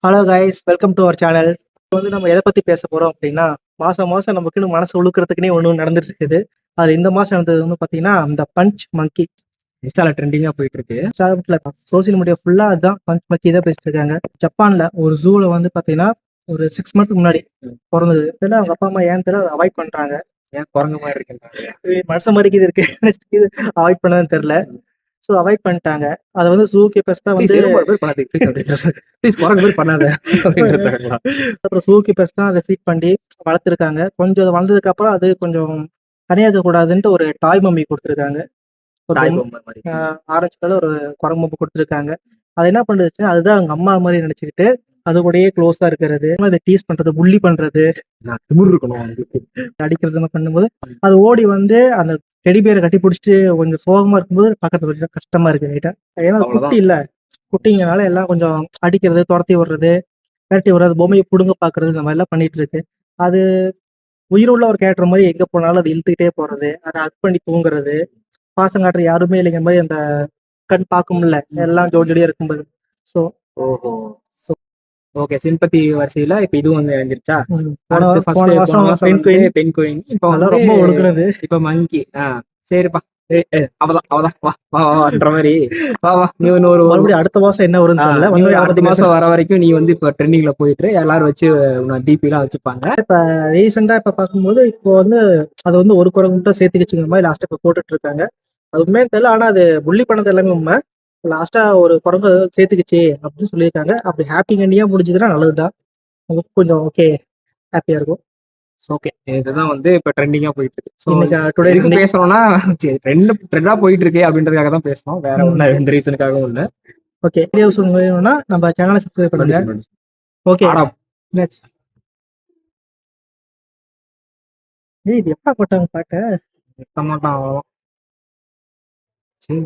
Hello guys, welcome to our channel. இப்போ வந்து நம்ம எதை பத்தி பேச போறோம் அப்படின்னா, மாசம் மாசம் நமக்குன்னு மனசு உழுக்கிறதுக்குனே ஒன்று நடந்துட்டு இருக்குது. அது இந்த மாசம் நடந்தது வந்து பாத்தீங்கன்னா இந்த பஞ்ச் மங்கி. இன்ஸ்டால ட்ரெண்டிங்கா போயிட்டு இருக்கு. சோசியல் மீடியா ஃபுல்லா அதுதான் பஞ்ச் மங்கி தான் பேசிட்டு இருக்காங்க. ஜப்பான்ல ஒரு ஜூல வந்து பாத்தீங்கன்னா ஒரு 6 மந்த் முன்னாடி பிறந்தது. தெரியல அவங்க அப்பா அம்மா ஏன்னு தெரியல அதை அவாய்ட் பண்றாங்க. ஏன் குரங்கு மாதிரி இருக்கு? மனச மாதிரி இது இருக்கு அவாய்ட் பண்ணதுன்னு தெரியல. ஸோ அவாய்ட் பண்ணிட்டாங்க. அதை வந்து ஜூ கீப்பர்ஸ் தான் வந்து குரங்கு மாதிரி பண்ணாத அப்படின்னு இருக்காங்களா? அப்புறம் ஜூ கீப்பர்ஸ் தான் அதை ஃபீட் பண்ணி வளர்த்துருக்காங்க. கொஞ்சம் அது வளர்ந்ததுக்கு அப்புறம் அது கொஞ்சம் தனியாக இருக்கக்கூடாதுன்ட்டு ஒரு டாய் மம்மி கொடுத்துருக்காங்க. ஒரு தாய் பொம்மை மாதிரி. ஆரஞ்சு கலர் ஒரு குரங்கு பொம்மை கொடுத்துருக்காங்க. அது என்ன பண்ணுச்சு, அதுதான் அவங்க அம்மா மாதிரி நினைச்சுக்கிட்டு அது கூடயே க்ளோஸா இருக்கிறது, அதை டீஸ் பண்றது, புள்ளி பண்றது, நான் திமிரு இருக்கணும் அவங்களுக்கு. அடிக்கிறது பண்ணும்போது அது ஓடி வந்து அந்த டெடி பேரை கட்டி பிடிச்சிட்டு கொஞ்சம் சோகமா இருக்கும்போது பக்கத்துல கொஞ்சம் கஷ்டமா இருக்கு லைட்டா. ஏன்னா அது குட்டி இல்ல, குட்டிங்கனால எல்லாம் கொஞ்சம் அடிக்கிறது, துரத்தி விடுறது, விரட்டி விடுறது, பொம்மையை புடுங்க பாக்குறது, இந்த மாதிரி எல்லாம் பண்ணிட்டு இருக்கு. அது உயிருள்ள ஒரு கேரக்டர் மாதிரி எங்க போனாலும் அது இழுத்துக்கிட்டே போறது, அதை ஹக் பண்ணி தூங்குறது, பாசம் காட்டுற யாருமே இல்லைங்கிற மாதிரி அந்த கண் பார்க்க முடியல எல்லாம் ஜோடியோடய இருக்கும்போது. ஸோ ஓஹோ, ஓகே. சிம்பத்தி வரிசையில இப்ப இதுவும் வந்து இணைஞ்சிருச்சா? போன அடுத்து ஃபர்ஸ்ட் போன போன மாசம் மாசம் பெண் வந்து குயின், பெண் குயின். இப்ப அதெல்லாம் வந்து ரொம்ப ஒழுகுனது. இப்ப மங்கி. சரிப்பா. அவதான் அவதான் வா வா வான்ற மாதிரி. வா வா நீ ஒரு மறுபடியும் அடுத்த மாசம் என்ன வரும்னு தெரியல. நீ வந்து அடுத்த மாசம் வர வரைக்கும் நீ வந்து இப்ப ட்ரெண்டிங்ல போயிட்டு எல்லாரும் வச்சு டிபி எல்லாம் வச்சுப்பாங்க. இப்ப ரீசெண்டா இப்ப பார்க்கும்போது இப்போ வந்து அது வந்து ஒரு குரங்கு மட்டும் சேர்த்துக்கிச்சுங்கிற மாதிரி லாஸ்ட் இப்ப போட்டுட்டு இருக்காங்க. அது உண்மைன்னு தெரியல, ஆனா அது புள்ளி பண்ணது எல்லாமே உண்மை. லாஸ்டா ஒரு குரங்கு சேர்த்துக்கிச்சு அப்படின்னு சொல்லியிருக்காங்க. அப்படி ஹாப்பி கண்டியா முடிஞ்சதுன்னா நல்லதுதான். உங்களுக்கு கொஞ்சம் ஓகே, ஹாப்பியா இருக்கும். ஓகே, இதுதான் வந்து இப்ப ட்ரெண்டிங்கா போயிட்டு இருக்கு. ஸோ இன்னைக்கு டுடே எதுக்கு பேசுறோம்னா, ட்ரெண்டா போயிட்டு இருக்கே அப்படின்றதுக்காக தான் பேசுறோம். வேற ஒன்றும் எந்த ரீசனுக்காகவும் இல்லை. ஓகே, வீடியோஸ் வேணும்னா நம்ம சேனலை சப்ஸ்கிரைப் பண்ணுங்க. ஓகே, இது எப்ப போட்டாங்க பாட்ட? மாட்டான். சரி.